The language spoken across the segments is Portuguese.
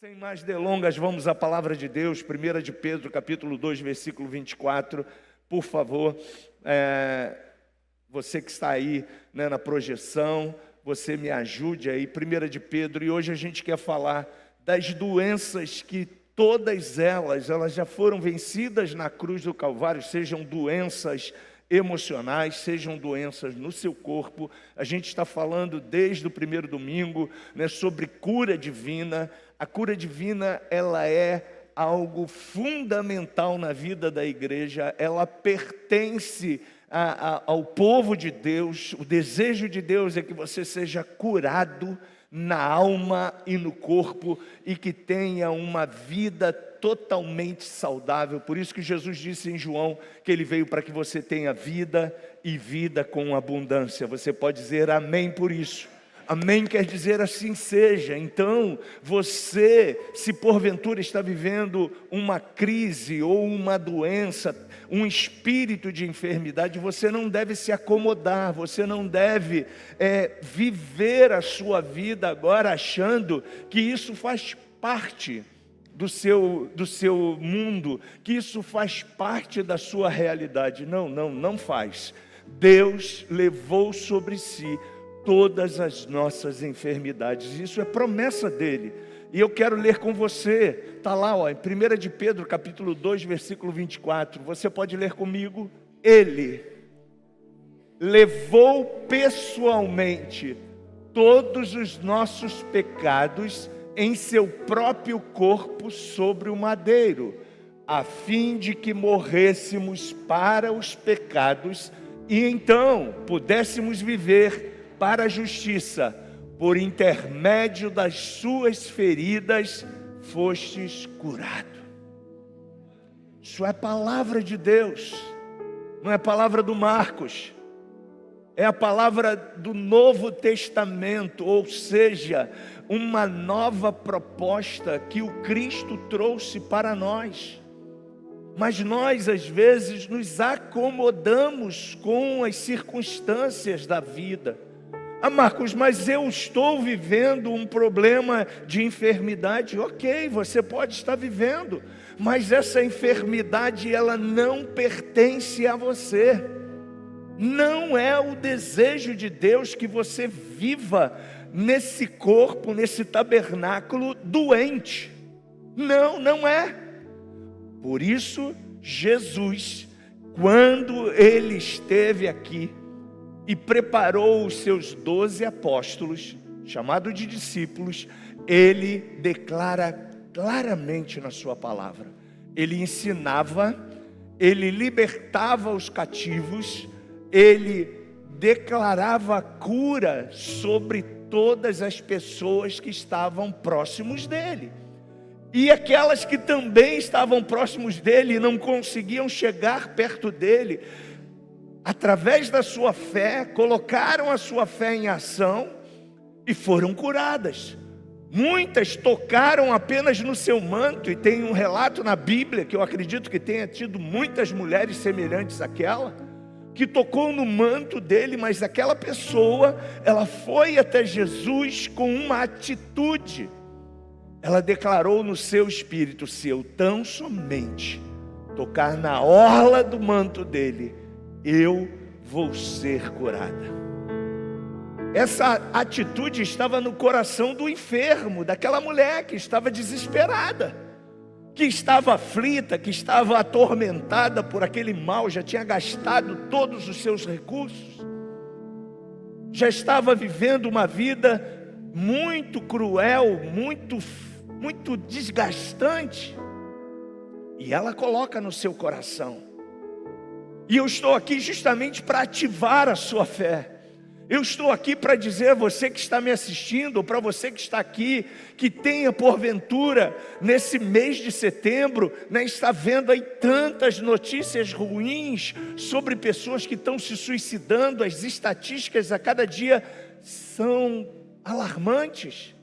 Sem mais delongas, vamos à palavra de Deus, 1 de Pedro, capítulo 2, versículo 24. Por favor, você que está aí, na projeção, você me ajude aí, 1 de Pedro. E hoje a gente quer falar das doenças que todas elas já foram vencidas na cruz do Calvário, sejam doenças emocionais, sejam doenças no seu corpo. A gente está falando desde o primeiro domingo, sobre cura divina. A cura divina, ela é algo fundamental na vida da igreja, ela pertence ao povo de Deus. O desejo de Deus é que você seja curado na alma e no corpo e que tenha uma vida totalmente saudável. Por isso que Jesus disse em João que Ele veio para que você tenha vida e vida com abundância. Você pode dizer amém por isso? Amém quer dizer assim seja. Então, você, se porventura está vivendo uma crise ou uma doença, um espírito de enfermidade, você não deve se acomodar, você não deve viver a sua vida agora achando que isso faz parte do seu mundo, que isso faz parte da sua realidade. Não faz. Deus levou sobre si todas as nossas enfermidades. Isso é promessa dele. E eu quero ler com você. Está lá, em 1 de Pedro, capítulo 2, versículo 24. Você pode ler comigo? Ele levou pessoalmente todos os nossos pecados em seu próprio corpo sobre o madeiro, a fim de que morrêssemos para os pecados e então pudéssemos viver para a justiça. Por intermédio das suas feridas fostes curado. Isso é palavra de Deus, não é palavra do Marcos, é a palavra do Novo Testamento, ou seja, uma nova proposta que o Cristo trouxe para nós. Mas nós, às vezes, nos acomodamos com as circunstâncias da vida. Marcos, mas eu estou vivendo um problema de enfermidade. Ok, você pode estar vivendo, mas essa enfermidade, ela não pertence a você. Não é o desejo de Deus que você viva nesse corpo, nesse tabernáculo doente. Não é. Por isso, Jesus, quando Ele esteve aqui e preparou os seus 12 apóstolos, chamados de discípulos, Ele declara claramente na sua palavra. Ele ensinava, Ele libertava os cativos, Ele declarava cura sobre todas as pessoas que estavam próximos dele. E aquelas que também estavam próximos dele e não conseguiam chegar perto dele, através da sua fé, colocaram a sua fé em ação e foram curadas. Muitas tocaram apenas no seu manto, e tem um relato na Bíblia, que eu acredito que tenha tido muitas mulheres semelhantes àquela, que tocou no manto dele, mas aquela pessoa, ela foi até Jesus com uma atitude. Ela declarou no seu espírito: se eu tão somente tocar na orla do manto dele, eu vou ser curada. Essa atitude estava no coração do enfermo, daquela mulher que estava desesperada, que estava aflita, que estava atormentada por aquele mal, já tinha gastado todos os seus recursos, já estava vivendo uma vida muito cruel, muito desgastante, e ela coloca no seu coração. E eu estou aqui justamente para ativar a sua fé. Eu estou aqui para dizer a você que está me assistindo, ou para você que está aqui, que tenha porventura, nesse mês de setembro, está vendo aí tantas notícias ruins sobre pessoas que estão se suicidando. As estatísticas a cada dia são alarmantes.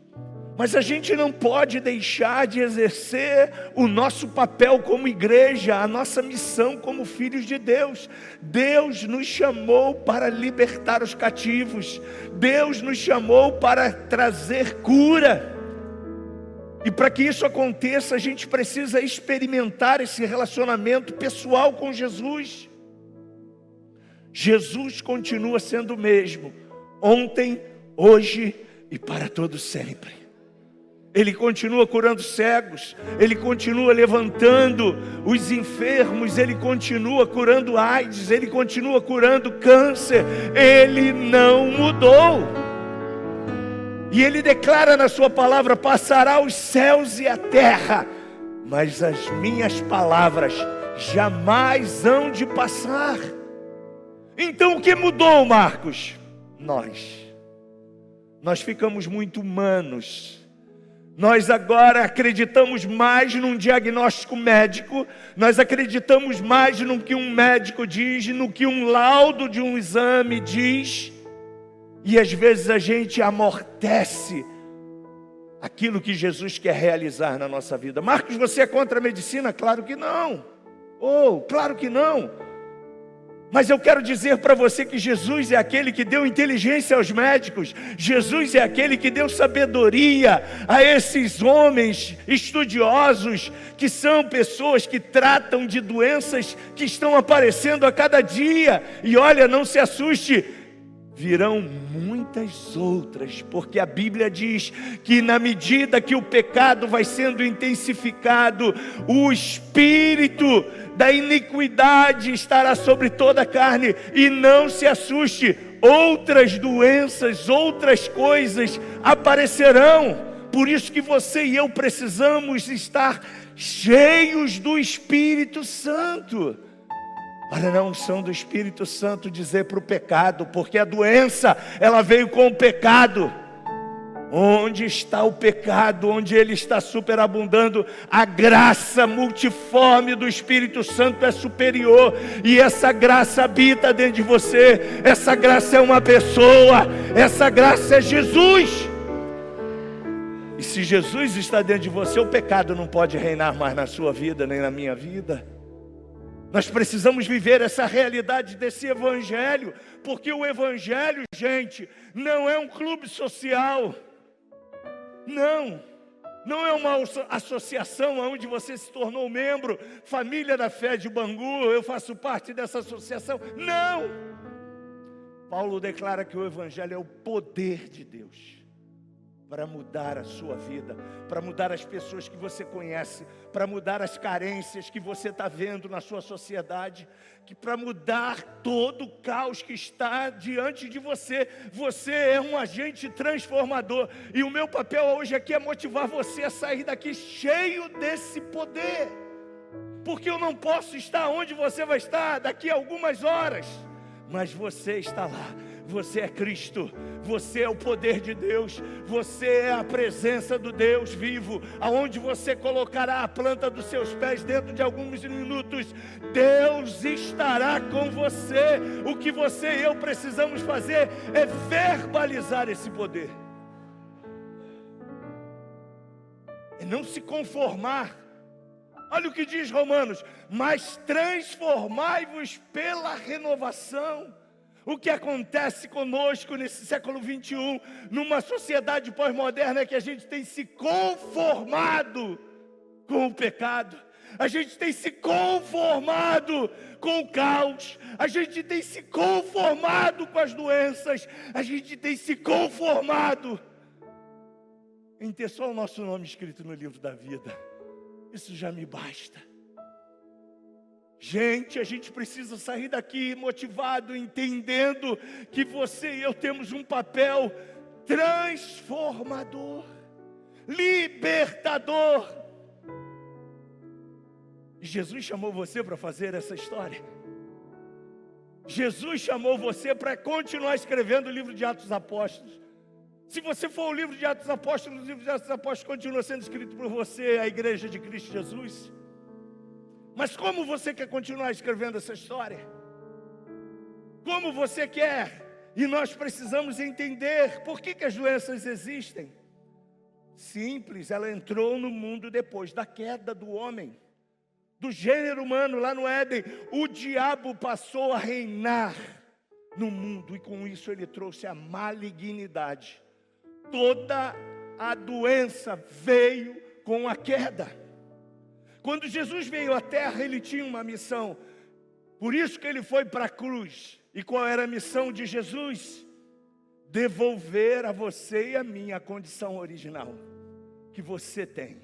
Mas a gente não pode deixar de exercer o nosso papel como igreja, a nossa missão como filhos de Deus. Deus nos chamou para libertar os cativos. Deus nos chamou para trazer cura. E para que isso aconteça, a gente precisa experimentar esse relacionamento pessoal com Jesus. Jesus continua sendo o mesmo, ontem, hoje e para todo sempre. Ele continua curando cegos, Ele continua levantando os enfermos, Ele continua curando AIDS, Ele continua curando câncer. Ele não mudou. E Ele declara na sua palavra: passará os céus e a terra, mas as minhas palavras jamais hão de passar. Então o que mudou, Marcos? Nós ficamos muito humanos. Nós agora acreditamos mais num diagnóstico médico, nós acreditamos mais no que um médico diz, no que um laudo de um exame diz, e às vezes a gente amortece aquilo que Jesus quer realizar na nossa vida. Marcos, você é contra a medicina? Claro que não. Claro que não. Mas eu quero dizer para você que Jesus é aquele que deu inteligência aos médicos. Jesus é aquele que deu sabedoria a esses homens estudiosos, que são pessoas que tratam de doenças que estão aparecendo a cada dia. E olha, não se assuste, virão muitas outras, porque a Bíblia diz que na medida que o pecado vai sendo intensificado, o espírito da iniquidade estará sobre toda a carne. E não se assuste, outras doenças, outras coisas aparecerão. Por isso que você e eu precisamos estar cheios do Espírito Santo, para na unção do Espírito Santo dizer para o pecado, porque a doença, ela veio com o pecado. Onde está o pecado? Onde ele está superabundando, a graça multiforme do Espírito Santo é superior. E essa graça habita dentro de você. Essa graça é uma pessoa. Essa graça é Jesus. E se Jesus está dentro de você, o pecado não pode reinar mais na sua vida, nem na minha vida. Nós precisamos viver essa realidade desse Evangelho, porque o Evangelho, gente, não é um clube social, não é uma associação onde você se tornou membro, Família da Fé de Bangu, eu faço parte dessa associação, não! Paulo declara que o Evangelho é o poder de Deus, para mudar a sua vida, para mudar as pessoas que você conhece, para mudar as carências que você está vendo na sua sociedade, para mudar todo o caos que está diante de você. Você é um agente transformador, e o meu papel hoje aqui é motivar você a sair daqui cheio desse poder, porque eu não posso estar onde você vai estar daqui a algumas horas, mas você está lá. Você é Cristo, você é o poder de Deus, você é a presença do Deus vivo. Aonde você colocará a planta dos seus pés, dentro de alguns minutos, Deus estará com você. O que você e eu precisamos fazer é verbalizar esse poder, é não se conformar. Olha o que diz Romanos: mas transformai-vos pela renovação. O que acontece conosco nesse século 21, numa sociedade pós-moderna, é que a gente tem se conformado com o pecado, a gente tem se conformado com o caos, a gente tem se conformado com as doenças, a gente tem se conformado em ter só o nosso nome escrito no livro da vida. Isso já me basta. Gente, a gente precisa sair daqui motivado, entendendo que você e eu temos um papel transformador, libertador. E Jesus chamou você para fazer essa história. Jesus chamou você para continuar escrevendo o livro de Atos dos Apóstolos. Se você for o livro de Atos dos Apóstolos, o livro de Atos dos Apóstolos continua sendo escrito por você, a igreja de Cristo Jesus. Mas como você quer continuar escrevendo essa história? Como você quer? E nós precisamos entender por que as doenças existem. Simples, ela entrou no mundo depois da queda do homem, do gênero humano lá no Éden. O diabo passou a reinar no mundo, e com isso ele trouxe a malignidade. Toda a doença veio com a queda. Quando Jesus veio à terra, ele tinha uma missão. Por isso que ele foi para a cruz. E qual era a missão de Jesus? Devolver a você e a mim a condição original que você tem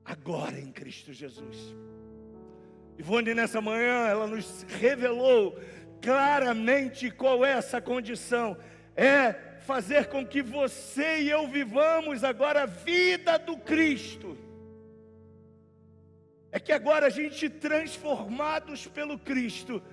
agora em Cristo Jesus. Ivone, nessa manhã, ela nos revelou claramente qual é essa condição. É fazer com que você e eu vivamos agora a vida do Cristo. É que agora a gente, transformados pelo Cristo,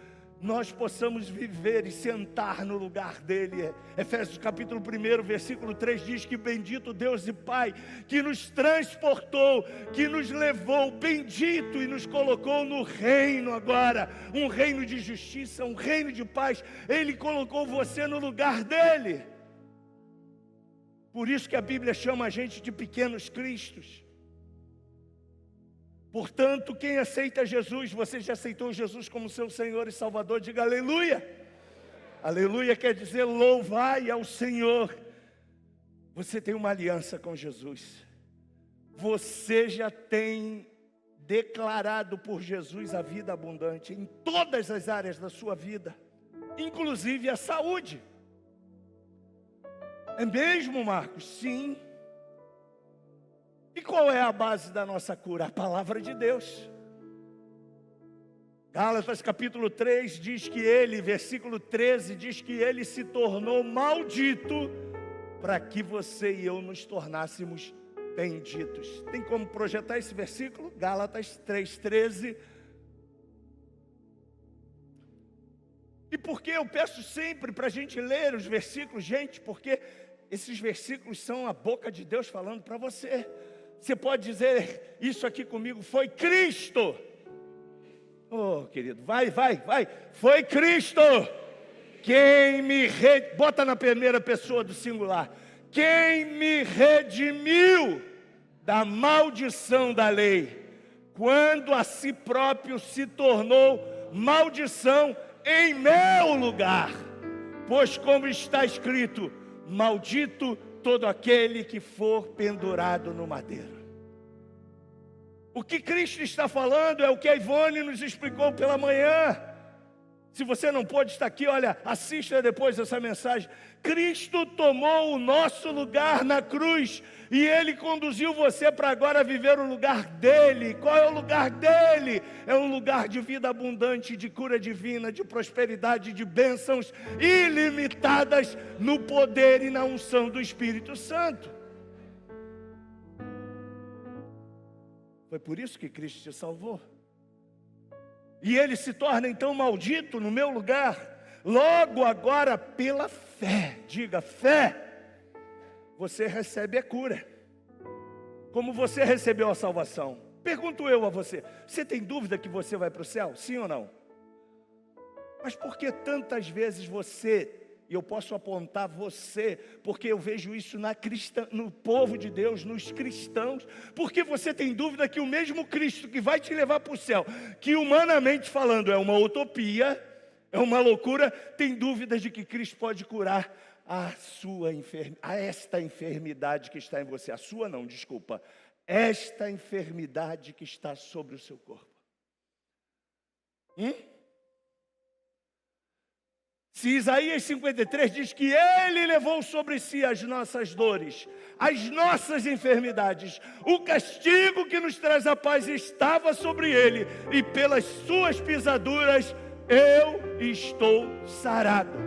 nós possamos viver e sentar no lugar dele. Efésios capítulo 1, versículo 3 diz que bendito Deus e Pai, que nos transportou, que nos levou, bendito, e nos colocou no reino agora, um reino de justiça, um reino de paz. Ele colocou você no lugar dele. Por isso que a Bíblia chama a gente de pequenos cristos. Portanto, quem aceita Jesus, você já aceitou Jesus como seu Senhor e Salvador, diga aleluia. Aleluia quer dizer louvai ao Senhor. Você tem uma aliança com Jesus. Você já tem declarado por Jesus a vida abundante em todas as áreas da sua vida, inclusive a saúde. É mesmo, Marcos? Sim. E qual é a base da nossa cura? A palavra de Deus. Gálatas capítulo 3 diz que ele, versículo 13, diz que ele se tornou maldito para que você e eu nos tornássemos benditos. Tem como projetar esse versículo? Gálatas 3:13. E por que eu peço sempre para a gente ler os versículos, gente? Porque esses versículos são a boca de Deus falando para você. Você pode dizer isso aqui comigo, foi Cristo. Oh, querido, vai. Foi Cristo quem me bota na primeira pessoa do singular. Quem me redimiu da maldição da lei, quando a si próprio se tornou maldição em meu lugar. Pois como está escrito, maldito todo aquele que for pendurado no madeiro. O que Cristo está falando é o que a Ivone nos explicou pela manhã. Se você não pôde estar aqui, olha, assista depois essa mensagem. Cristo tomou o nosso lugar na cruz e Ele conduziu você para agora viver o lugar dEle. Qual é o lugar dEle? É um lugar de vida abundante, de cura divina, de prosperidade, de bênçãos ilimitadas no poder e na unção do Espírito Santo. Foi por isso que Cristo te salvou. E Ele se torna então maldito no meu lugar. Logo agora, pela fé, diga fé, você recebe a cura. Como você recebeu a salvação? Pergunto eu a você, você tem dúvida que você vai para o céu? Sim ou não? Mas por que tantas vezes você, e eu posso apontar você, porque eu vejo isso no povo de Deus, nos cristãos, porque você tem dúvida que o mesmo Cristo que vai te levar para o céu, que humanamente falando é uma utopia, é uma loucura, tem dúvidas de que Cristo pode curar esta enfermidade que está em você. A sua não, desculpa. Esta enfermidade que está sobre o seu corpo. Se Isaías 53 diz que Ele levou sobre si as nossas dores, as nossas enfermidades, o castigo que nos traz a paz estava sobre Ele, e pelas suas pisaduras eu estou sarado.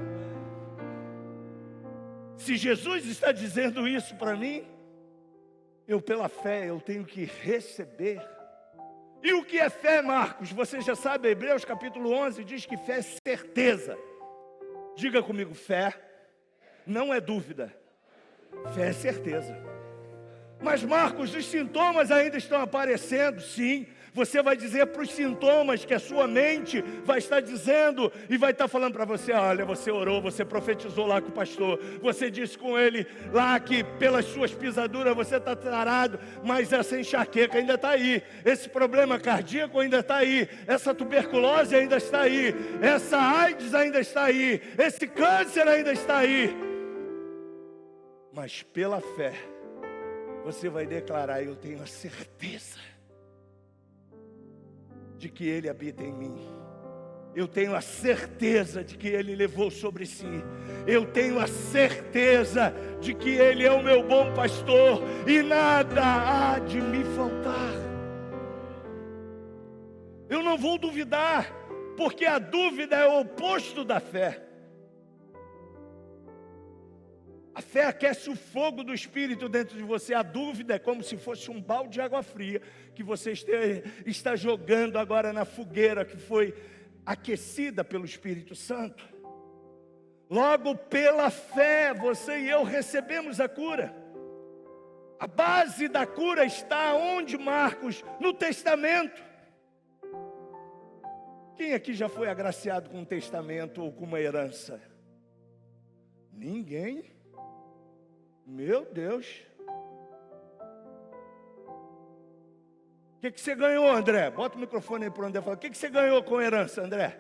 Se Jesus está dizendo isso para mim, eu pela fé eu tenho que receber. E o que é fé, Marcos? Você já sabe, Hebreus capítulo 11 diz que fé é certeza. Diga comigo, fé não é dúvida, fé é certeza. Mas Marcos, os sintomas ainda estão aparecendo, sim. Você vai dizer para os sintomas que a sua mente vai estar dizendo e vai estar falando para você, olha, você orou, você profetizou lá com o pastor, você disse com ele lá que pelas suas pisaduras você está sarado, mas essa enxaqueca ainda está aí, esse problema cardíaco ainda está aí, essa tuberculose ainda está aí, essa AIDS ainda está aí, esse câncer ainda está aí. Mas pela fé, você vai declarar: eu tenho a certeza de que Ele habita em mim. Eu tenho a certeza de que Ele levou sobre si. Eu tenho a certeza de que Ele é o meu bom pastor e nada há de me faltar. Eu não vou duvidar, porque a dúvida é o oposto da fé. A fé aquece o fogo do Espírito dentro de você. A dúvida é como se fosse um balde de água fria que você está jogando agora na fogueira que foi aquecida pelo Espírito Santo. Logo, pela fé, você e eu recebemos a cura. A base da cura está onde, Marcos? No testamento. Quem aqui já foi agraciado com um testamento ou com uma herança? Ninguém? Meu Deus. O que você ganhou, André? Bota o microfone aí para o André falar. O que você ganhou com herança, André?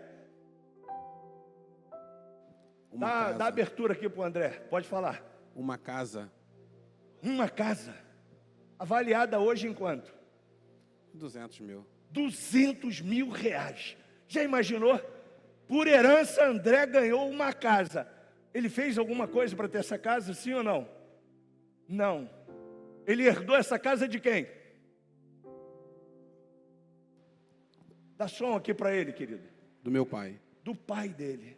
Dá abertura aqui para o André. Pode falar. Uma casa. Uma casa. Avaliada hoje em quanto? 200 mil. 200 mil reais. Já imaginou? Por herança, André ganhou uma casa. Ele fez alguma coisa para ter essa casa, sim ou não? Não. Ele herdou essa casa de quem? Dá som aqui para ele, querido. Do meu pai. Do pai dele.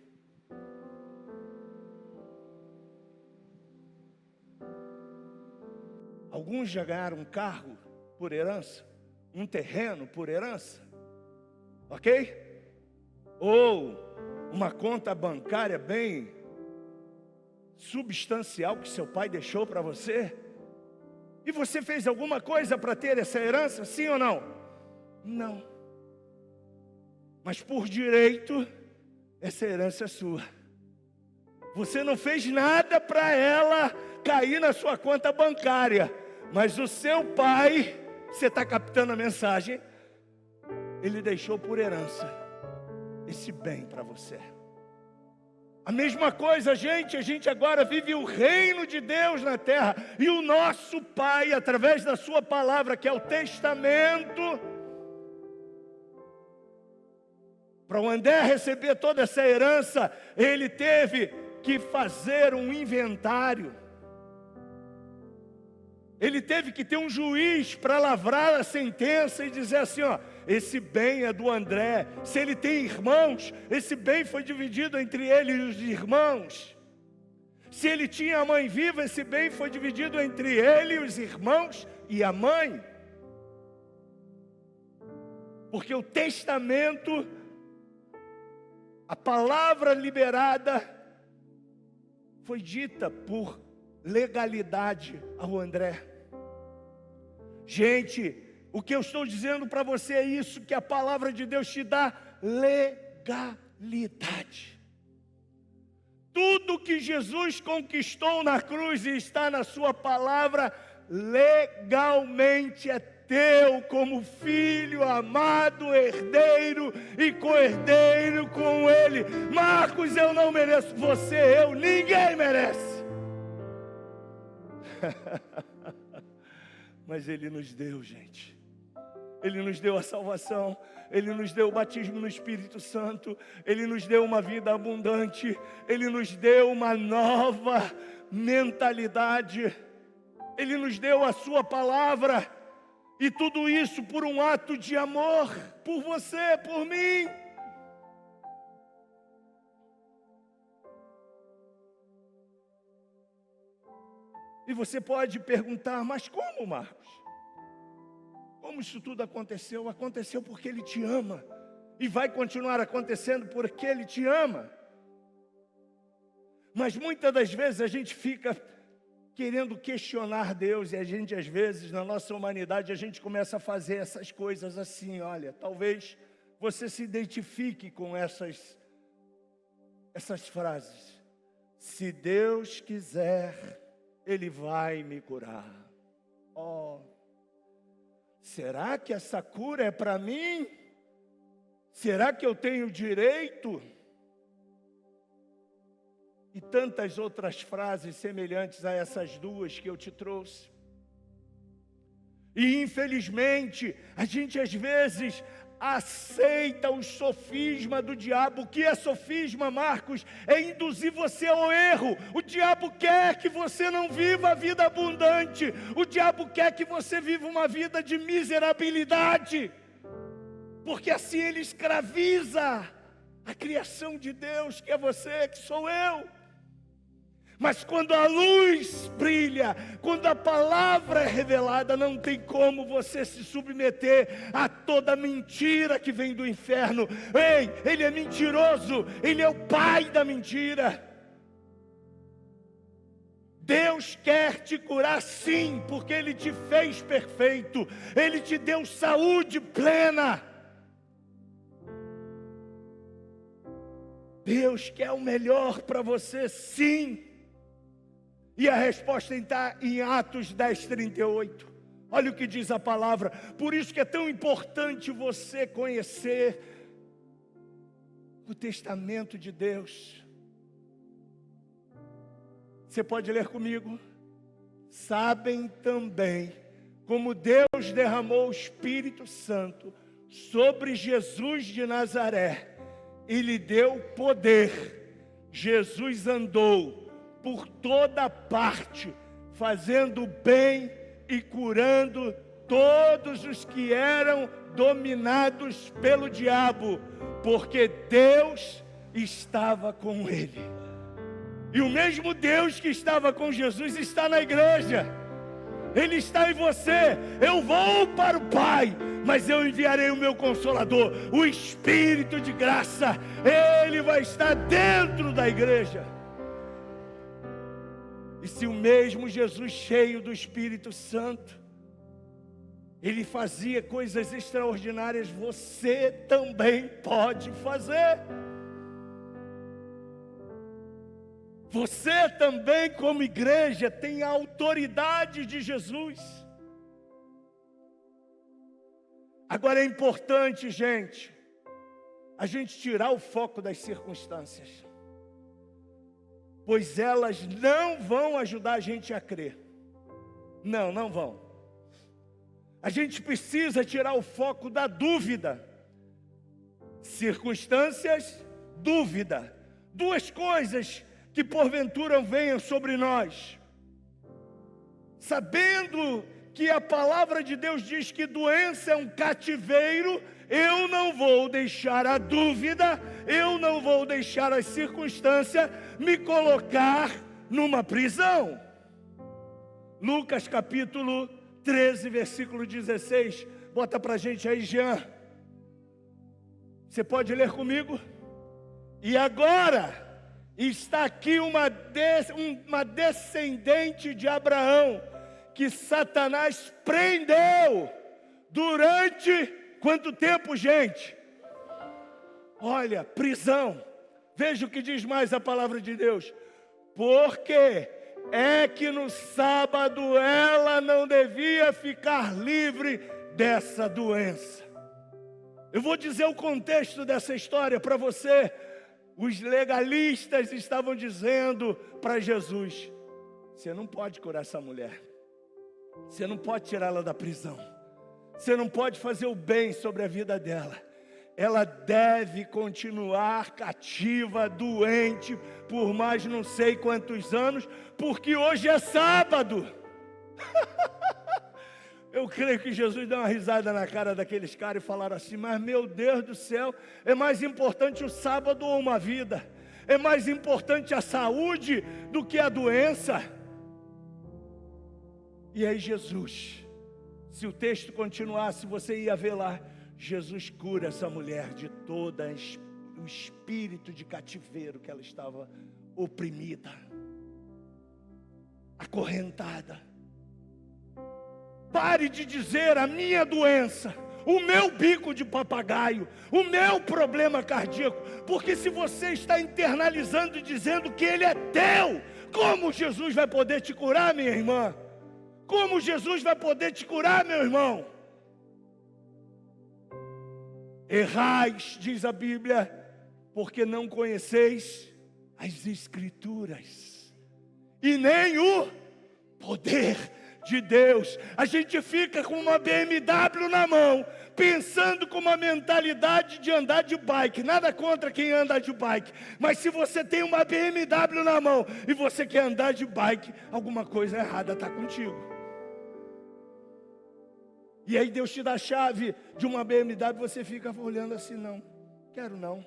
Alguns já ganharam um carro por herança, um terreno por herança, ok? Ou uma conta bancária bem substancial que seu pai deixou para você. E você fez alguma coisa para ter essa herança, sim ou não? Não. Mas por direito, essa herança é sua. Você não fez nada para ela cair na sua conta bancária. Mas o seu pai, você está captando a mensagem, ele deixou por herança esse bem para você. A mesma coisa, gente, a gente agora vive o reino de Deus na terra. E o nosso Pai, através da sua palavra, que é o testamento, para o André receber toda essa herança, ele teve que fazer um inventário. Ele teve que ter um juiz para lavrar a sentença e dizer assim, ó, esse bem é do André. Se ele tem irmãos, esse bem foi dividido entre ele e os irmãos. Se ele tinha a mãe viva, esse bem foi dividido entre ele e os irmãos e a mãe. Porque o testamento, a palavra liberada, foi dita por legalidade ao André. Gente, o que eu estou dizendo para você é isso, que a palavra de Deus te dá legalidade. Tudo que Jesus conquistou na cruz e está na sua palavra, legalmente é teu como filho amado, herdeiro e co-herdeiro com Ele. Marcos, eu não mereço, você, eu, ninguém merece. Mas Ele nos deu, gente. Ele nos deu a salvação. Ele nos deu o batismo no Espírito Santo. Ele nos deu uma vida abundante. Ele nos deu uma nova mentalidade. Ele nos deu a sua palavra. E tudo isso por um ato de amor. Por você, por mim. E você pode perguntar, mas como, Marcos? Como isso tudo aconteceu? Aconteceu porque Ele te ama. E vai continuar acontecendo porque Ele te ama. Mas muitas das vezes a gente fica querendo questionar Deus. E a gente, às vezes, na nossa humanidade, a gente começa a fazer essas coisas assim. Olha, talvez você se identifique com essas frases. Se Deus quiser, Ele vai me curar. Oh, será que essa cura é para mim? Será que eu tenho direito? E tantas outras frases semelhantes a essas duas que eu te trouxe. E infelizmente, a gente às vezes aceita o sofisma do diabo. O que é sofisma, Marcos? É induzir você ao erro. O diabo quer que você não viva a vida abundante. O diabo quer que você viva uma vida de miserabilidade. Porque assim ele escraviza a criação de Deus, que é você, que sou eu. Mas quando a luz brilha, quando a palavra é revelada, não tem como você se submeter a toda mentira que vem do inferno. Ei, ele é mentiroso, ele é o pai da mentira. Deus quer te curar sim, porque ele te fez perfeito, ele te deu saúde plena. Deus quer o melhor para você sim. E a resposta está em Atos 10:38. Olha o que diz a palavra. Por isso que é tão importante você conhecer o testamento de Deus. Você pode ler comigo? Sabem também como Deus derramou o Espírito Santo sobre Jesus de Nazaré e lhe deu poder. Jesus andou por toda parte, fazendo bem e curando todos os que eram dominados pelo diabo, porque Deus estava com ele. E o mesmo Deus que estava com Jesus está na igreja. Ele está em você. Eu vou para o Pai, mas eu enviarei o meu Consolador, o Espírito de graça. Ele vai estar dentro da igreja. E se o mesmo Jesus cheio do Espírito Santo, ele fazia coisas extraordinárias, você também pode fazer. Você também, como igreja, tem a autoridade de Jesus. Agora é importante, gente, a gente tirar o foco das circunstâncias, pois elas não vão ajudar a gente a crer. Não vão. A gente precisa tirar o foco da dúvida. Circunstâncias, dúvida. Duas coisas que porventura venham sobre nós. Sabendo que a palavra de Deus diz que doença é um cativeiro, eu não vou deixar a dúvida, eu não vou deixar as circunstâncias me colocar numa prisão. Lucas capítulo 13, versículo 16. Bota pra gente aí, Jean. Você pode ler comigo? E agora está aqui uma descendente de Abraão, que Satanás prendeu durante quanto tempo, gente? Olha, prisão. Veja o que diz mais a palavra de Deus. Porque é que no sábado ela não devia ficar livre dessa doença. Eu vou dizer o contexto dessa história para você. Os legalistas estavam dizendo para Jesus: você não pode curar essa mulher. Você não pode tirá-la da prisão. Você não pode fazer o bem sobre a vida dela. Ela deve continuar cativa, doente, por mais não sei quantos anos, porque hoje é sábado. Eu creio que Jesus deu uma risada na cara daqueles caras e falaram assim: mas meu Deus do céu, é mais importante o sábado ou uma vida? É mais importante a saúde do que a doença? E aí Jesus, se o texto continuasse, você ia ver lá, Jesus cura essa mulher de todo o espírito de cativeiro que ela estava oprimida, acorrentada. Pare de dizer a minha doença, o meu bico de papagaio, o meu problema cardíaco, porque se você está internalizando e dizendo que ele é teu, como Jesus vai poder te curar, minha irmã? Como Jesus vai poder te curar, meu irmão? Errais, diz a Bíblia, porque não conheceis as Escrituras, e nem o poder de Deus. A gente fica com uma BMW na mão, pensando com uma mentalidade de andar de bike. Nada contra quem anda de bike, mas se você tem uma BMW na mão e você quer andar de bike, alguma coisa errada está contigo. E aí Deus te dá a chave de uma BMW, você fica olhando assim, não, quero não.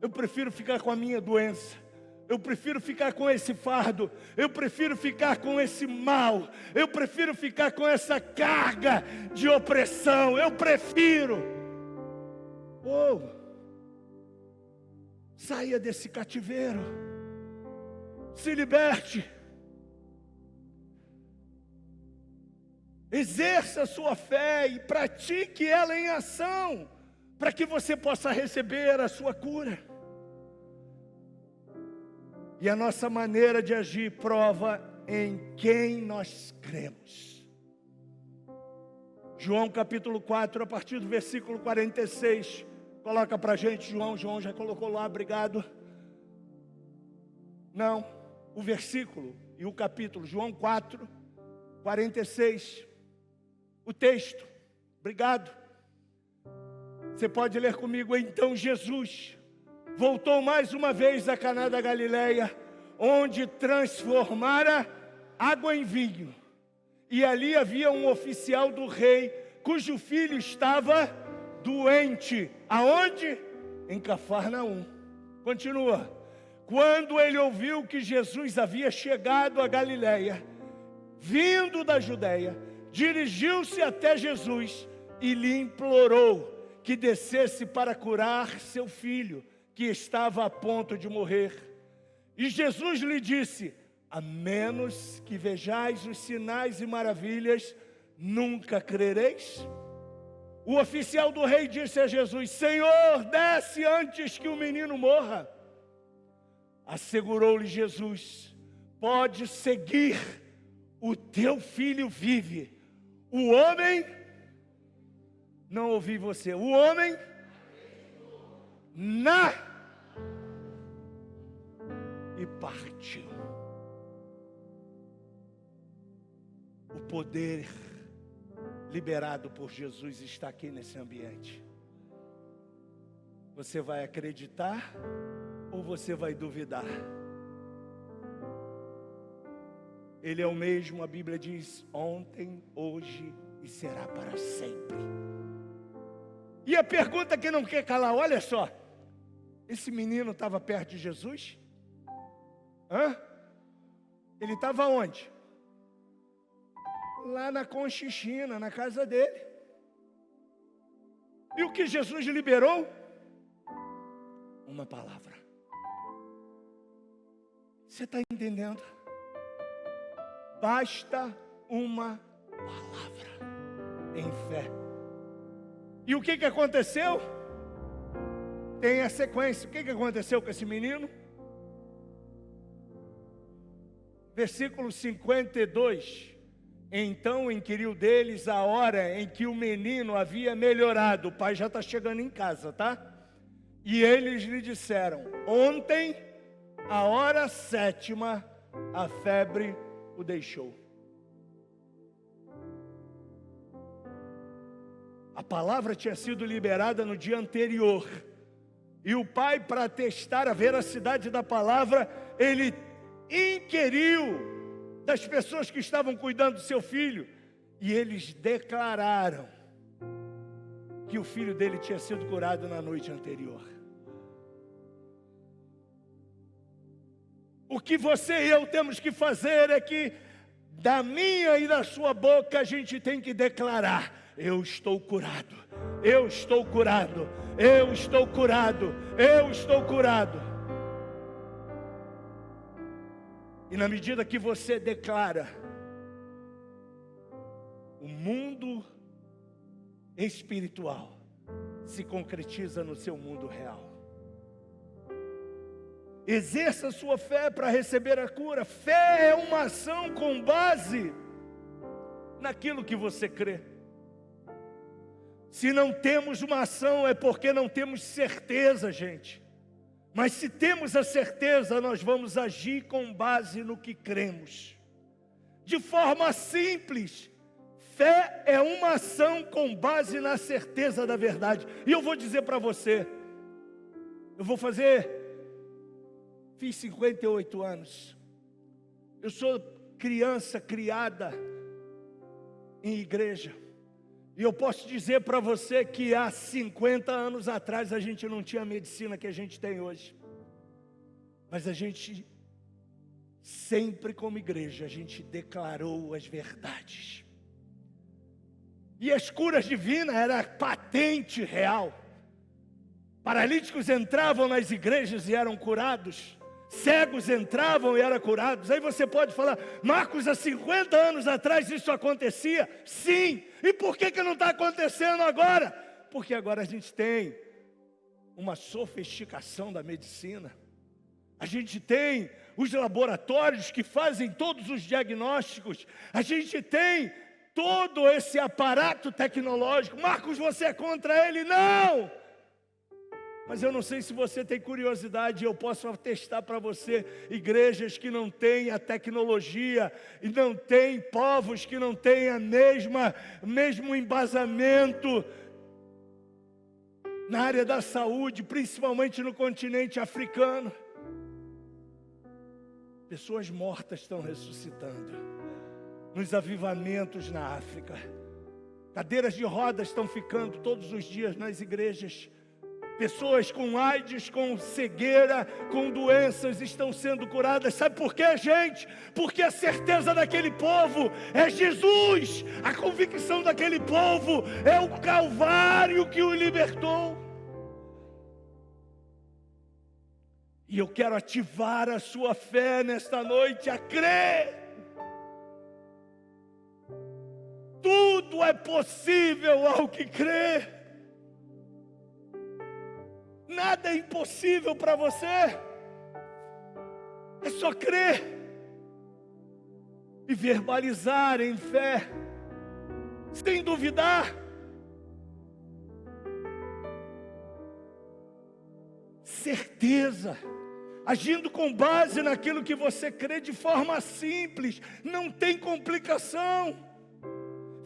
Eu prefiro ficar com a minha doença. Eu prefiro ficar com esse fardo. Eu prefiro ficar com esse mal. Eu prefiro ficar com essa carga de opressão. Eu prefiro. Saia desse cativeiro. Se liberte. Exerça a sua fé e pratique ela em ação, para que você possa receber a sua cura. E a nossa maneira de agir prova em quem nós cremos. João capítulo 4, a partir do versículo 46. Coloca para a gente, João já colocou lá, obrigado. Não, o versículo e o capítulo, João 4, 46. O texto, obrigado. Você pode ler comigo. Então Jesus voltou mais uma vez a Caná da Galileia, onde transformara água em vinho. E ali havia um oficial do rei, cujo filho estava doente. Aonde? Em Cafarnaum. Continua. Quando ele ouviu que Jesus havia chegado a Galileia, vindo da Judeia, dirigiu-se até Jesus e lhe implorou que descesse para curar seu filho, que estava a ponto de morrer. E Jesus lhe disse: a menos que vejais os sinais e maravilhas, nunca crereis? O oficial do rei disse a Jesus: Senhor, desce antes que o menino morra. Assegurou-lhe Jesus: pode seguir, o teu filho vive. O homem, não ouvi você, o homem, e partiu. O poder liberado por Jesus está aqui nesse ambiente. Você vai acreditar ou você vai duvidar? Ele é o mesmo, a Bíblia diz, ontem, hoje e será para sempre. E a pergunta que não quer calar, olha só. Esse menino estava perto de Jesus? Ele estava onde? Lá na Conchichina, na casa dele. E o que Jesus liberou? Uma palavra. Você está entendendo? Basta uma palavra em fé. E o que aconteceu? Tem a sequência. O que aconteceu com esse menino? Versículo 52. Então inquiriu deles a hora em que o menino havia melhorado. O pai já está chegando em casa, tá? E eles lhe disseram: ontem, a hora 7ª, a febre o deixou. A palavra tinha sido liberada no dia anterior. E o pai, para testar a veracidade da palavra, ele inquiriu das pessoas que estavam cuidando do seu filho. E eles declararam que o filho dele tinha sido curado na noite anterior. O que você e eu temos que fazer é que, da minha e da sua boca, a gente tem que declarar: eu estou curado, eu estou curado, eu estou curado, eu estou curado. E na medida que você declara, o mundo espiritual se concretiza no seu mundo real. Exerça a sua fé para receber a cura. Fé é uma ação com base naquilo que você crê. Se não temos uma ação é porque não temos certeza, gente. Mas se temos a certeza, nós vamos agir com base no que cremos. de forma simples. Fé é uma ação com base na certeza da verdade. E eu vou dizer para você, fiz 58 anos. Eu sou criança criada em igreja. E eu posso dizer para você que há 50 anos atrás a gente não tinha a medicina que a gente tem hoje. Mas a gente, sempre como igreja, a gente declarou as verdades. E as curas divinas eram patente real. Paralíticos entravam nas igrejas e eram curados. Cegos entravam e eram curados. Aí você pode falar, Marcos, há 50 anos atrás isso acontecia? Sim. E por que não está acontecendo agora? Porque agora a gente tem uma sofisticação da medicina. A gente tem os laboratórios que fazem todos os diagnósticos. A gente tem todo esse aparato tecnológico. Marcos, você é contra ele? Não! Mas eu não sei se você tem curiosidade, eu posso atestar para você, igrejas que não têm a tecnologia, e não têm povos que não têm mesmo embasamento na área da saúde, principalmente no continente africano. Pessoas mortas estão ressuscitando, nos avivamentos na África. Cadeiras de rodas estão ficando todos os dias nas igrejas. Pessoas com AIDS, com cegueira, com doenças estão sendo curadas. Sabe por quê, gente? Porque a certeza daquele povo é Jesus. A convicção daquele povo é o Calvário que o libertou. E eu quero ativar a sua fé nesta noite a crer. Tudo é possível ao que crê. Nada é impossível para você. É só crer e verbalizar em fé, sem duvidar. Certeza, agindo com base naquilo que você crê de forma simples, não tem complicação.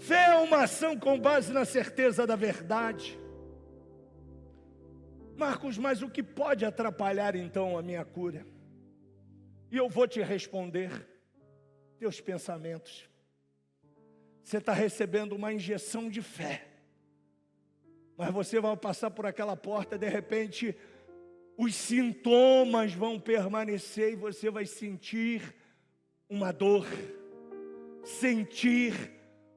Fé é uma ação com base na certeza da verdade. Marcos, mas o que pode atrapalhar então a minha cura? E eu vou te responder, teus pensamentos. Você está recebendo uma injeção de fé, mas você vai passar por aquela porta, de repente, os sintomas vão permanecer e você vai sentir uma dor, sentir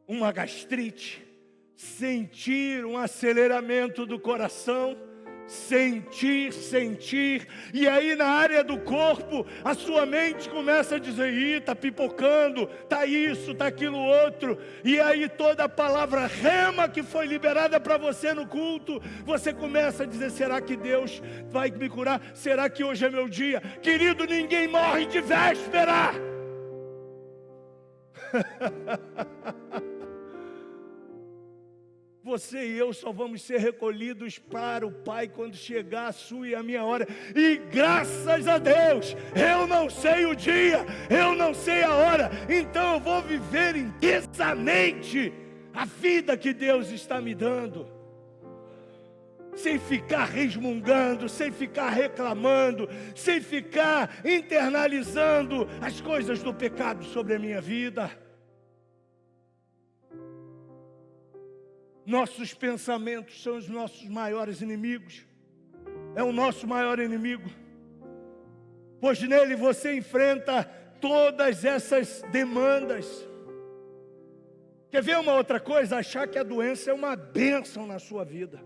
uma gastrite, sentir um aceleramento do coração, sentir, e aí na área do corpo, a sua mente começa a dizer, está pipocando, está isso, está aquilo outro, e aí toda a palavra rema que foi liberada para você no culto, você começa a dizer, será que Deus vai me curar? Será que hoje é meu dia? Querido, ninguém morre de véspera. Você e eu só vamos ser recolhidos para o Pai quando chegar a sua e a minha hora. E graças a Deus, eu não sei o dia, eu não sei a hora. Então eu vou viver intensamente a vida que Deus está me dando. Sem ficar resmungando, sem ficar reclamando, sem ficar internalizando as coisas do pecado sobre a minha vida. Nossos pensamentos são os nossos maiores inimigos. É o nosso maior inimigo. Pois nele você enfrenta todas essas demandas. Quer ver uma outra coisa? Achar que a doença é uma bênção na sua vida.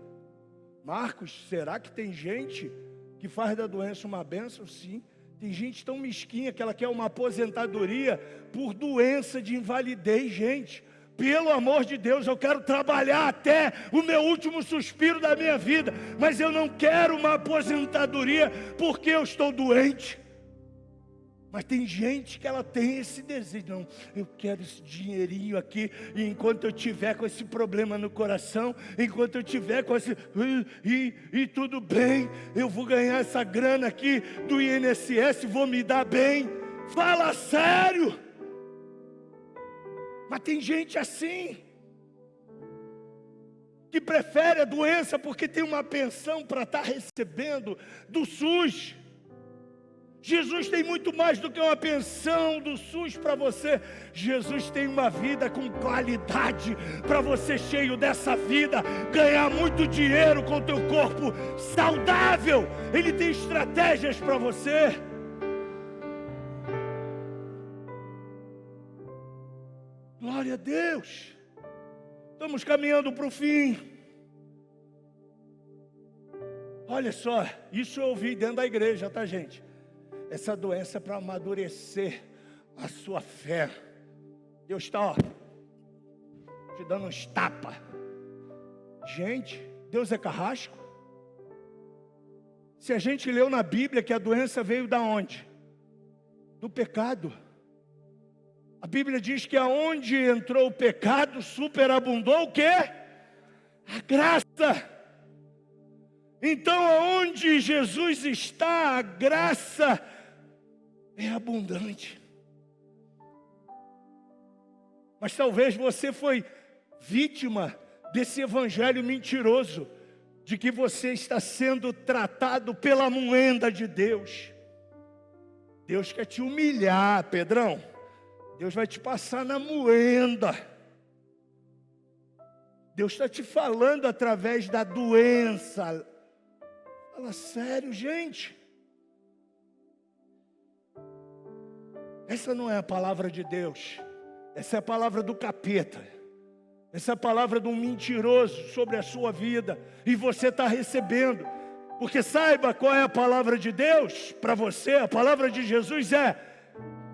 Marcos, será que tem gente que faz da doença uma bênção? Sim. Tem gente tão mesquinha que ela quer uma aposentadoria por doença de invalidez, gente. Pelo amor de Deus, eu quero trabalhar até o meu último suspiro da minha vida, mas eu não quero uma aposentadoria porque eu estou doente. Mas tem gente que ela tem esse desejo, não, eu quero esse dinheirinho aqui, e enquanto eu tiver com esse problema no coração, enquanto eu tiver com esse, e tudo bem, eu vou ganhar essa grana aqui do INSS, vou me dar bem. Fala sério! Mas tem gente assim, que prefere a doença porque tem uma pensão para estar recebendo do SUS. Jesus tem muito mais do que uma pensão do SUS para você. Jesus tem uma vida com qualidade para você, cheio dessa vida, ganhar muito dinheiro com o teu corpo saudável. Ele tem estratégias para você. Glória a Deus. Estamos caminhando para o fim. Olha só, isso eu ouvi dentro da igreja, tá, gente? Essa doença é para amadurecer a sua fé. Deus está, te dando uns tapas. Gente, Deus é carrasco? Se a gente leu na Bíblia que a doença veio da onde? Do pecado. A Bíblia diz que aonde entrou o pecado, superabundou o quê? A graça. Então, aonde Jesus está, a graça é abundante. Mas talvez você foi vítima desse evangelho mentiroso, de que você está sendo tratado pela moenda de Deus. Deus quer te humilhar, Pedrão. Deus vai te passar na moenda. Deus está te falando através da doença. Fala sério, gente. Essa não é a palavra de Deus. Essa é a palavra do capeta. Essa é a palavra de um mentiroso sobre a sua vida. E você está recebendo. Porque saiba qual é a palavra de Deus para você. A palavra de Jesus é: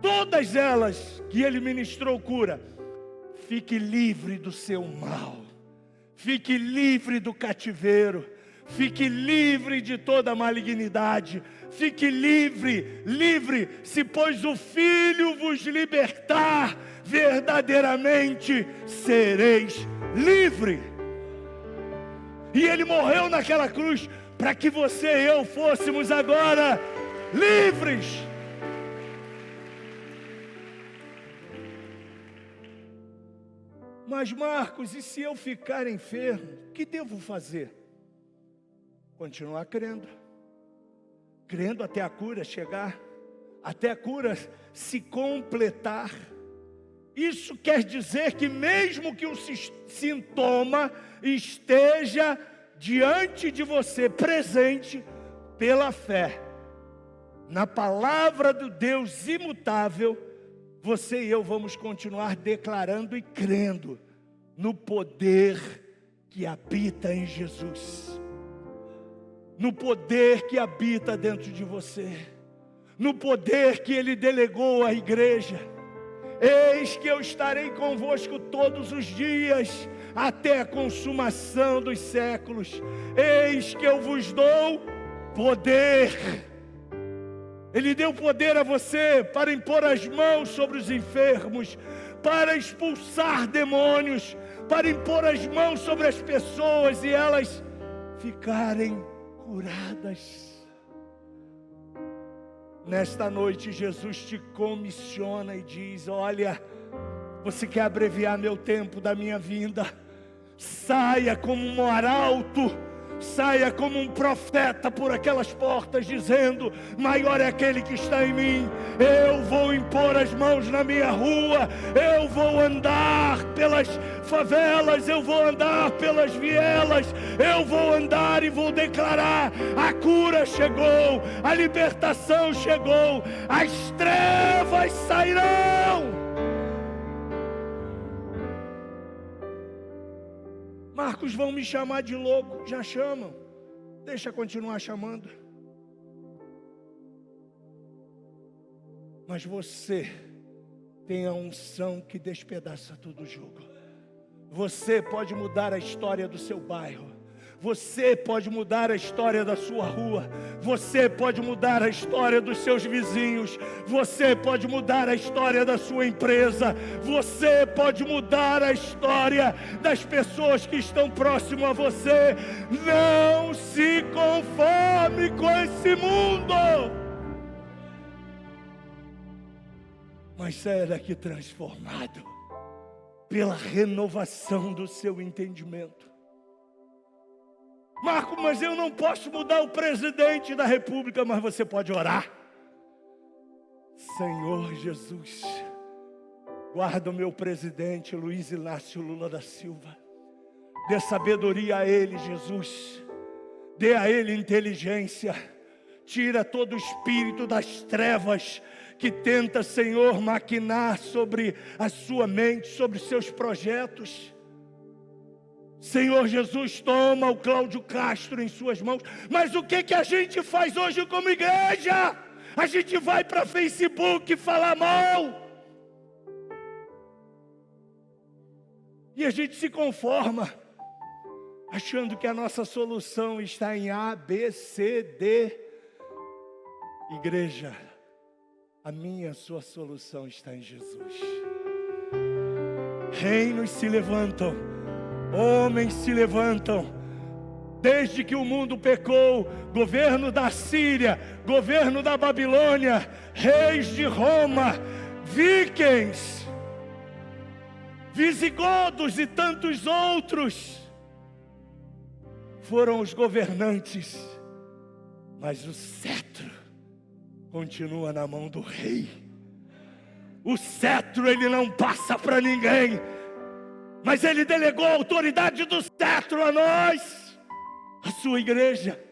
todas elas que Ele ministrou cura. Fique livre do seu mal. Fique livre do cativeiro. Fique livre de toda malignidade. Fique livre, livre, se pois o Filho vos libertar, verdadeiramente sereis livre. E Ele morreu naquela cruz para que você e eu fôssemos agora livres. Mas Marcos, e se eu ficar enfermo, o que devo fazer? Continuar crendo. Crendo até a cura chegar, até a cura se completar. Isso quer dizer que mesmo que o sintoma esteja diante de você, presente, pela fé, na palavra do Deus imutável, você e eu vamos continuar declarando e crendo no poder que habita em Jesus. No poder que habita dentro de você, no poder que Ele delegou à igreja. Eis que eu estarei convosco todos os dias, até a consumação dos séculos. Eis que eu vos dou poder. Ele deu poder a você para impor as mãos sobre os enfermos, para expulsar demônios, para impor as mãos sobre as pessoas e elas ficarem curadas. Nesta noite Jesus te comissiona e diz: olha, você quer abreviar meu tempo da minha vinda? Saia como um arauto, saia como um profeta por aquelas portas, dizendo: maior é aquele que está em mim. Eu vou impor as mãos na minha rua, eu vou andar pelas favelas, eu vou andar pelas vielas, eu vou andar e vou declarar: a cura chegou, a libertação chegou, as trevas sairão. Marcos, vão me chamar de louco. Já chamam. Deixa continuar chamando. Mas você tem a unção que despedaça todo o jugo. Você pode mudar a história do seu bairro. Você pode mudar a história da sua rua. Você pode mudar a história dos seus vizinhos. Você pode mudar a história da sua empresa. Você pode mudar a história das pessoas que estão próximo a você. Não se conforme com esse mundo, mas saia daqui transformado. pela renovação do seu entendimento. Marco, mas eu não posso mudar o presidente da República, mas você pode orar. Senhor Jesus, guarda o meu presidente Luiz Inácio Lula da Silva. Dê sabedoria a ele, Jesus. Dê a ele inteligência. Tira todo o espírito das trevas que tenta, Senhor, maquinar sobre a sua mente, sobre os seus projetos. Senhor Jesus, toma o Cláudio Castro em suas mãos. Mas o que a gente faz hoje como igreja? A gente vai para Facebook falar mal. E a gente se conforma, achando que a nossa solução está em A, B, C, D. Igreja, a minha, a sua solução está em Jesus. Reinos se levantam, homens se levantam. Desde que o mundo pecou, governo da Síria, governo da Babilônia, reis de Roma, vikings, visigodos e tantos outros foram os governantes, mas o cetro continua na mão do rei. O cetro ele não passa para ninguém, mas ele delegou a autoridade do cetro a nós, a sua igreja.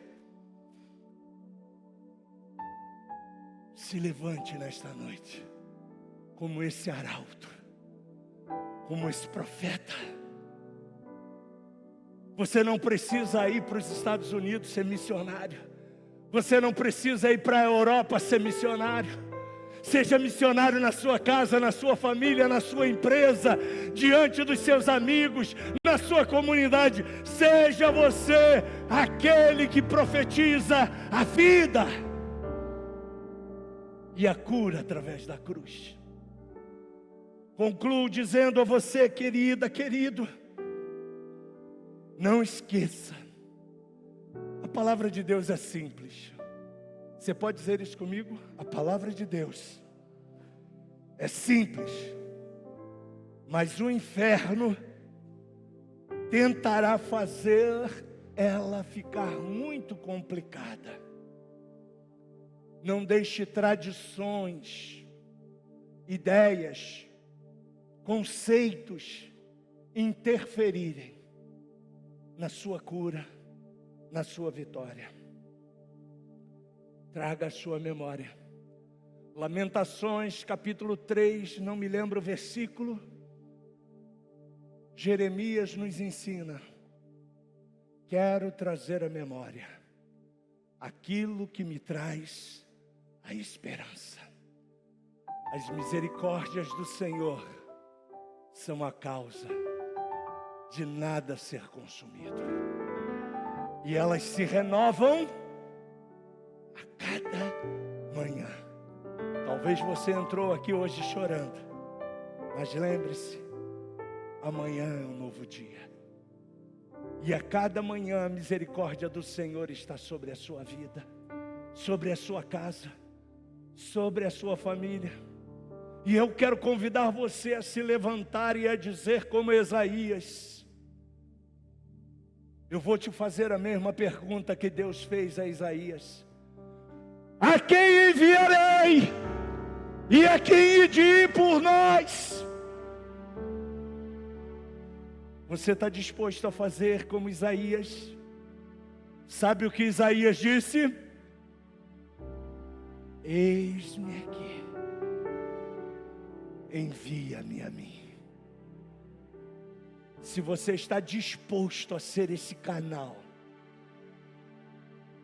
Se levante nesta noite como esse arauto, como esse profeta. Você não precisa ir para os Estados Unidos ser missionário. Você não precisa ir para a Europa ser missionário. Seja missionário na sua casa, na sua família, na sua empresa, diante dos seus amigos, na sua comunidade. Seja você aquele que profetiza a vida e a cura através da cruz. Concluo dizendo a você, querida, querido, não esqueça, a palavra de Deus é simples. Você pode dizer isso comigo? A palavra de Deus é simples, mas o inferno tentará fazer ela ficar muito complicada. Não deixe tradições, ideias, conceitos interferirem na sua cura, na sua vitória. Traga a sua memória. Lamentações, capítulo 3, não me lembro o versículo. Jeremias nos ensina: quero trazer à memória aquilo que me traz a esperança. As misericórdias do Senhor são a causa de nada ser consumido, e elas se renovam a cada manhã. Talvez você entrou aqui hoje chorando, mas lembre-se, amanhã é um novo dia, e a cada manhã a misericórdia do Senhor está sobre a sua vida, sobre a sua casa, sobre a sua família. E eu quero convidar você a se levantar e a dizer como Isaías. Eu vou te fazer a mesma pergunta que Deus fez a Isaías: a quem enviarei? E a quem há de ir por nós? Você está disposto a fazer como Isaías? Sabe o que Isaías disse? Eis-me aqui, envia-me a mim. Se você está disposto a ser esse canal.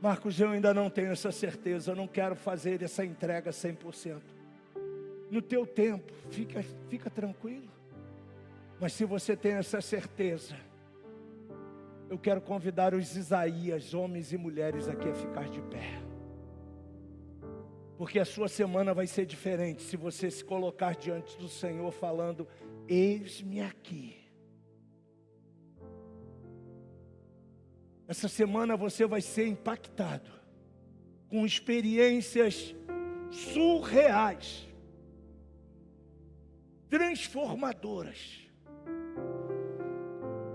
Marcos, eu ainda não tenho essa certeza, eu não quero fazer essa entrega 100%. No teu tempo, fica tranquilo. Mas se você tem essa certeza, eu quero convidar os Isaías, homens e mulheres aqui, a ficar de pé. Porque a sua semana vai ser diferente se você se colocar diante do Senhor falando: eis-me aqui. Essa semana você vai ser impactado com experiências surreais, transformadoras.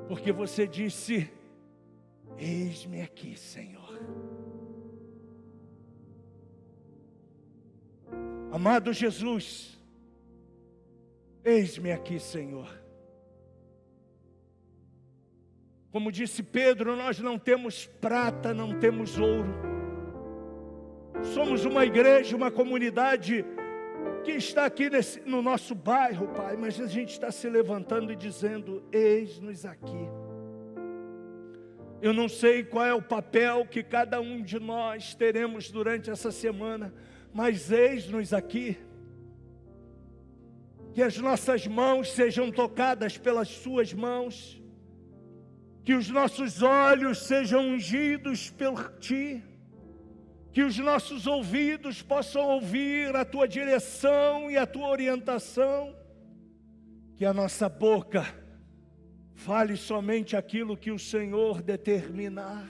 porque você disse: eis-me aqui, Senhor. Amado Jesus, eis-me aqui, Senhor. Como disse Pedro, nós não temos prata, não temos ouro. Somos uma igreja, uma comunidade que está aqui no nosso bairro, Pai, mas a gente está se levantando e dizendo: eis-nos aqui. Eu não sei qual é o papel que cada um de nós teremos durante essa semana, mas eis-nos aqui. Que as nossas mãos sejam tocadas pelas suas mãos, que os nossos olhos sejam ungidos por Ti, que os nossos ouvidos possam ouvir a Tua direção e a Tua orientação, que a nossa boca fale somente aquilo que o Senhor determinar,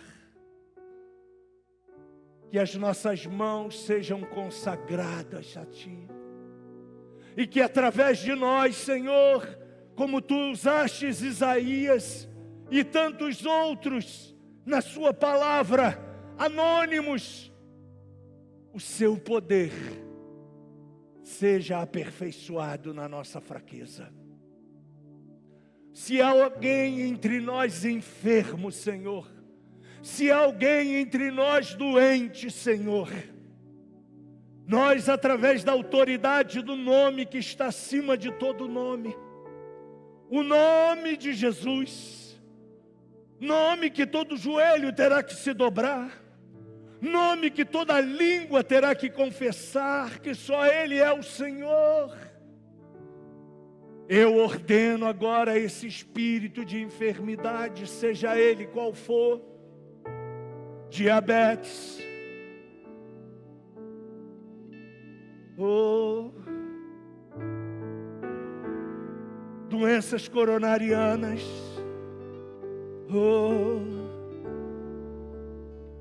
que as nossas mãos sejam consagradas a Ti, e que através de nós, Senhor, como Tu usastes Isaías e tantos outros na Sua palavra, anônimos, o Seu poder seja aperfeiçoado na nossa fraqueza. Se há alguém entre nós enfermo, Senhor, se há alguém entre nós doente, Senhor, nós, através da autoridade do nome que está acima de todo nome, o nome de Jesus, nome que todo joelho terá que se dobrar, nome que toda língua terá que confessar que só Ele é o Senhor. Eu ordeno agora esse espírito de enfermidade, seja ele qual for, diabetes, doenças coronarianas,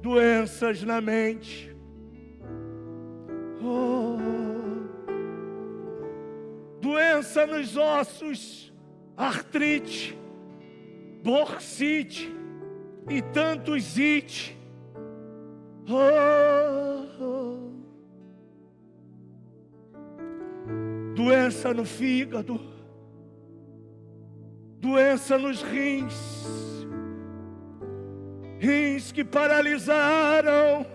doenças na mente, doença nos ossos, artrite, bursite e tantos it. Doença no fígado, doença nos rins, rins que paralisaram,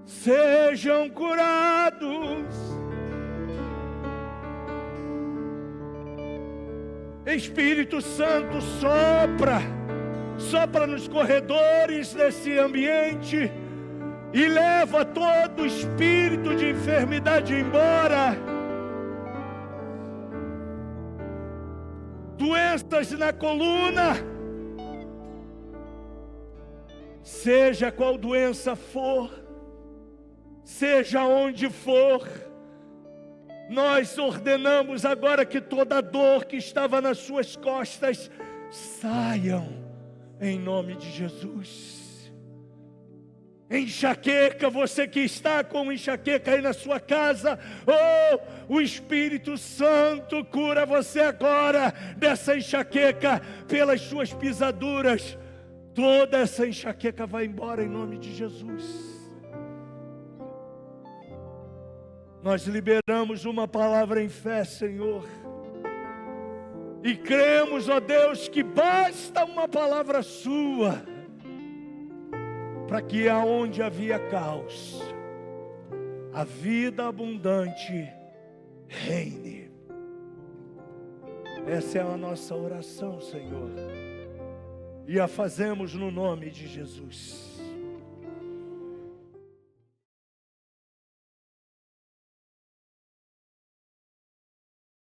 sejam curados. Espírito Santo, sopra nos corredores desse ambiente e leva todo espírito de enfermidade embora. Doenças na coluna, seja qual doença for, seja onde for, nós ordenamos agora que toda dor que estava nas suas costas saiam em nome de Jesus. Enxaqueca, você que está com enxaqueca aí na sua casa, o Espírito Santo cura você agora dessa enxaqueca pelas suas pisaduras. Toda essa enxaqueca vai embora em nome de Jesus. Nós liberamos uma palavra em fé, Senhor, e cremos, ó Deus, que basta uma palavra sua para que aonde havia caos, a vida abundante reine. Essa é a nossa oração, Senhor, e a fazemos no nome de Jesus.